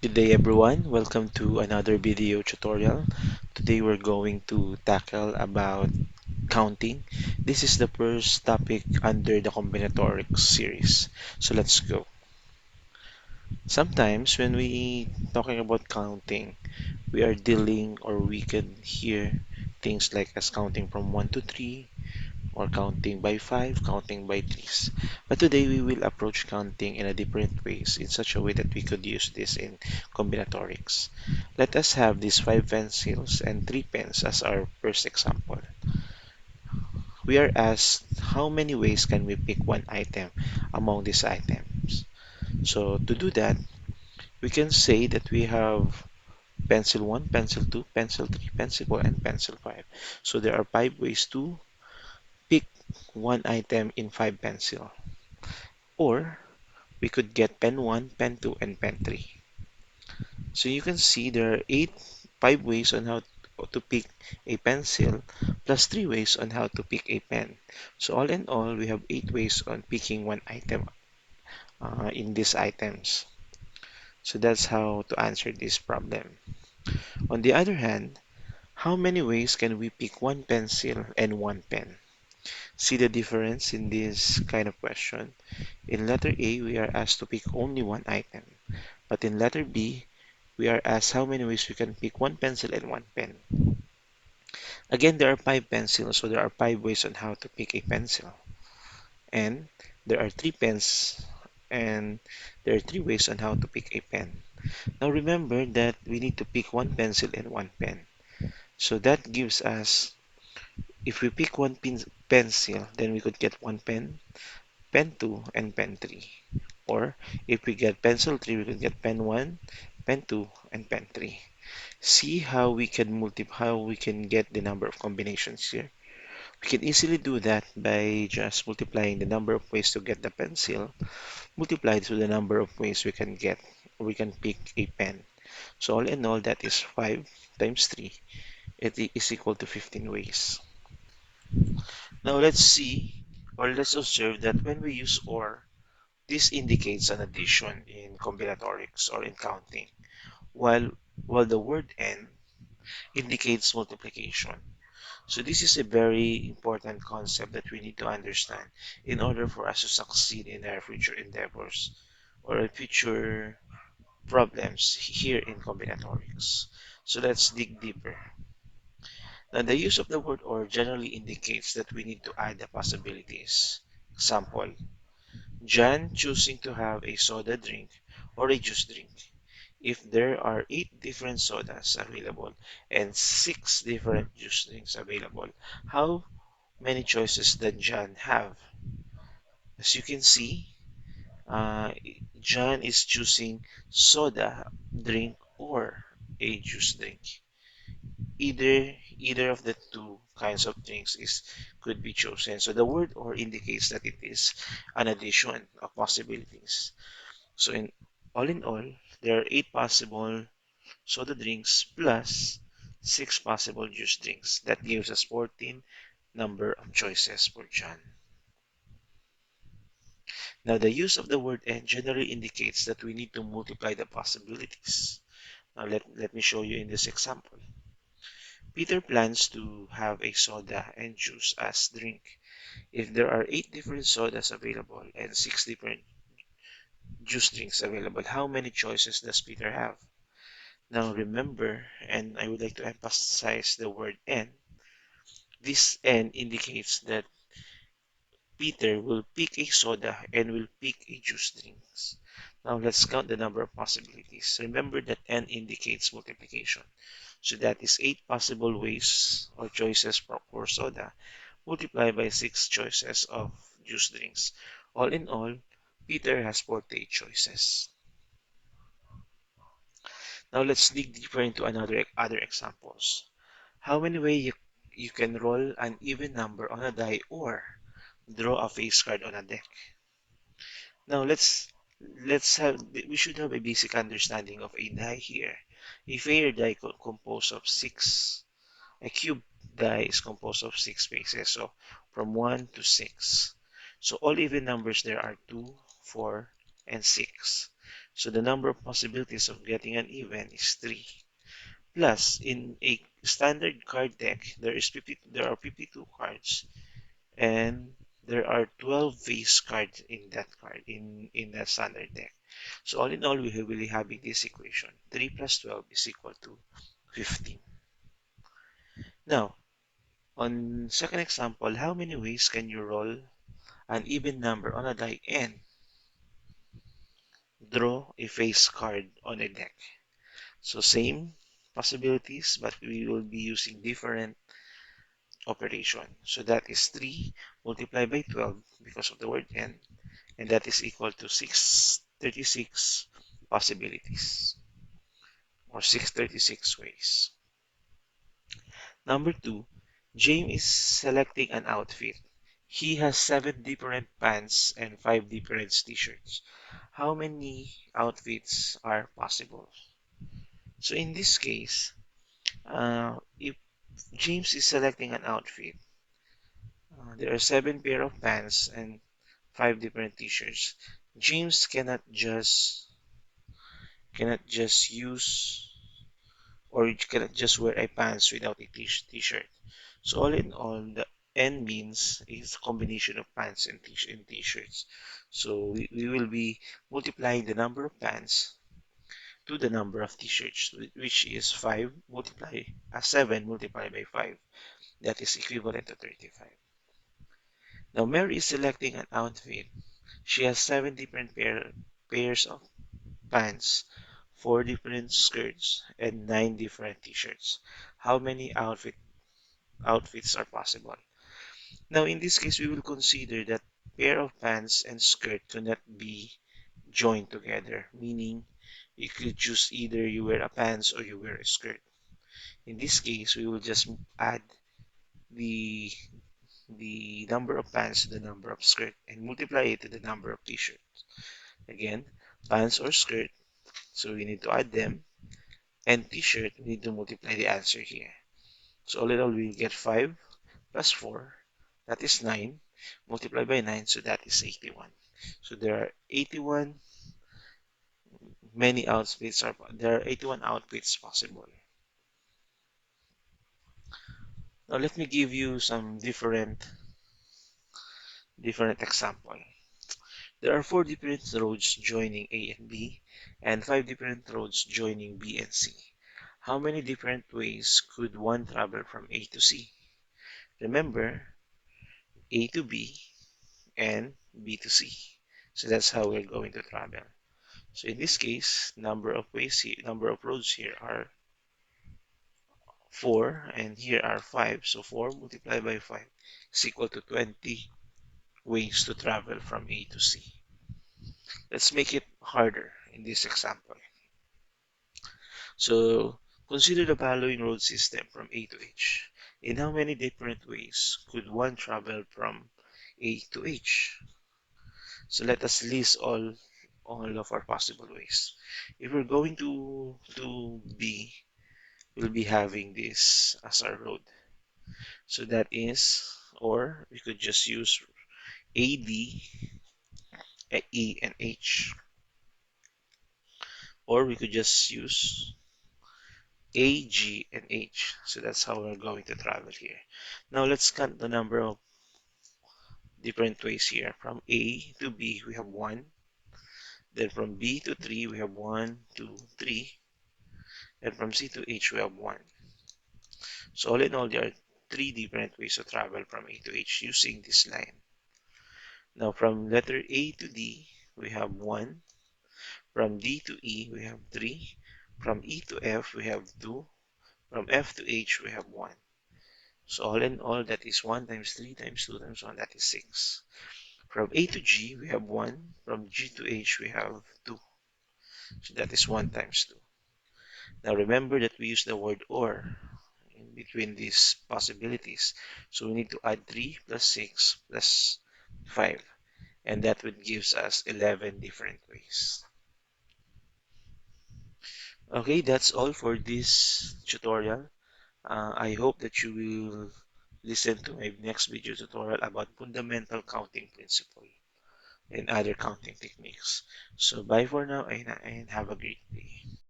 Good day everyone, welcome to another video tutorial. Today we're going to tackle about counting. This is the first topic under the combinatorics series. So let's go. Sometimes when we talking about counting, we are dealing or we can hear things like as counting from 1 to 3 or counting by 5, counting by 3s. But today we will approach counting in a different ways in such a way that we could use this in combinatorics. Let us have these 5 pencils and 3 pens as our first example. We are asked how many ways can we pick one item among these items. So to do that, we can say that we have pencil 1, pencil 2, pencil 3, pencil 4, and pencil 5. So there are 5 ways to pick one item in 5 pencil. Or we could get pen 1, pen 2, and pen 3. So you can see there are 5 ways on how to pick a pencil plus 3 ways on how to pick a pen. So all in all, we have 8 ways on picking one item in these items. So that's how to answer this problem. On the other hand, how many ways can we pick one pencil and one pen? See the difference in this kind of question. In letter A, we are asked to pick only one item. But in letter B, we are asked how many ways we can pick one pencil and one pen. Again, there are 5 pencils, so there are 5 ways on how to pick a pencil. And there are 3 pens, and there are 3 ways on how to pick a pen. Now remember that we need to pick one pencil and one pen. So that gives us, if we pick one pencil, then we could get one pen, pen 2, and pen 3. Or if we get pencil 3, we could get pen 1, pen 2, and pen 3. See how we can how we can get the number of combinations here. We can easily do that by just multiplying the number of ways to get the pencil multiplied to the number of ways we can pick a pen. So all in all, that is 5 times 3. It is equal to 15 ways. Now let's see, or let's observe that when we use OR, this indicates an addition in combinatorics or in counting, while the word AND indicates multiplication. So this is a very important concept that we need to understand in order for us to succeed in our future endeavors or future problems here in combinatorics. So let's dig deeper. Now the use of the word or generally indicates that we need to add the possibilities. Example, John choosing to have a soda drink or a juice drink. If there are 8 different sodas available and 6 different juice drinks available, how many choices does John have? As you can see, uh, John is choosing soda drink or a juice drink. Either of the two kinds of drinks is could be chosen. So the word or indicates that it is an addition of possibilities. So in all, there are 8 possible soda drinks plus 6 possible juice drinks. That gives us 14 number of choices for John. Now, the use of the word and generally indicates that we need to multiply the possibilities. Now, let me show you in this example. Peter plans to have a soda and juice as drink. If there are 8 different sodas available and 6 different juice drinks available, how many choices does Peter have? Now remember, and I would like to emphasize the word and, this and indicates that Peter will pick a soda and will pick a juice drinks. Now let's count the number of possibilities. Remember that n indicates multiplication. So that is 8 possible ways or choices for soda multiplied by 6 choices of juice drinks. All in all, Peter has 48 choices. Now let's dig deeper into other examples. How many ways you can roll an even number on a die or draw a face card on a deck? Now let's have we should have a basic understanding of a die here. A fair die composed of 6. A cube die is composed of 6 faces, so from 1 to 6. So all even numbers there are 2, 4, and 6. So the number of possibilities of getting an even is 3. Plus, in a standard card deck, there are 52 cards, and there are 12 face cards in that standard deck. So all in all, we will be having this equation. 3 plus 12 is equal to 15. Now, on second example, how many ways can you roll an even number on a die and draw a face card on a deck? So same possibilities, but we will be using different operation. So that is 3 multiplied by 12 because of the word and that is equal to 636 possibilities or 636 ways. Number 2, James is selecting an outfit. He has 7 different pants and 5 different t-shirts. How many outfits are possible? So in this case, if James is selecting an outfit, there are 7 pair of pants and 5 different t-shirts. James cannot just use or you cannot just wear a pants without a t-shirt. So all in all, the N means is a combination of pants and t-shirts. So we will be multiplying the number of pants to the number of t-shirts, which is 7 multiplied by 5. That is equivalent to 35. Now Mary is selecting an outfit. She has 7 different pairs of pants, 4 different skirts, and 9 different t-shirts. How many outfits are possible? Now, in this case, we will consider that pair of pants and skirt cannot be joined together, meaning you could choose either you wear a pants or you wear a skirt. In this case, we will just add the the number of pants to the number of skirt and multiply it to the number of t-shirts. Again, pants or skirt, so we need to add them, and t-shirt, we need to multiply the answer here. So all in all, we get 5 plus 4, that is 9, multiplied by 9, so that is 81. So there are 81 outfits possible. Now let me give you some different example. There are 4 different roads joining A and B, and 5 different roads joining B and C. How many different ways could one travel from A to C? Remember, A to B and B to C. So that's how we're going to travel. So in this case, number of roads here are 4 and here are 5. So 4 multiplied by 5 is equal to 20 ways to travel from A to C. Let's make it harder in this example. So consider the following road system from A to H. In how many different ways could one travel from A to H? So let us list all of our possible ways. If we're going to B, we'll be having this as our road. So that is, or we could just use AD, E, and H. Or we could just use AG and H. So that's how we're going to travel here. Now let's count the number of different ways here. From A to B, we have 1. Then from B to 3, we have 1, 2, 3. And from C to H, we have 1. So all in all, there are 3 different ways to travel from A to H using this line. Now from letter A to D, we have 1. From D to E, we have 3. From E to F, we have 2. From F to H, we have 1. So all in all, that is 1 times 3 times 2 times 1, that is 6. From A to G, we have 1. From G to H, we have 2. So that is 1 times 2. Now remember that we use the word or in between these possibilities. So we need to add 3 plus 6 plus 5. And that would gives us 11 different ways. Okay, that's all for this tutorial. I hope that you will listen to my next video tutorial about fundamental counting principle. and other counting techniques. So bye for now and have a great day.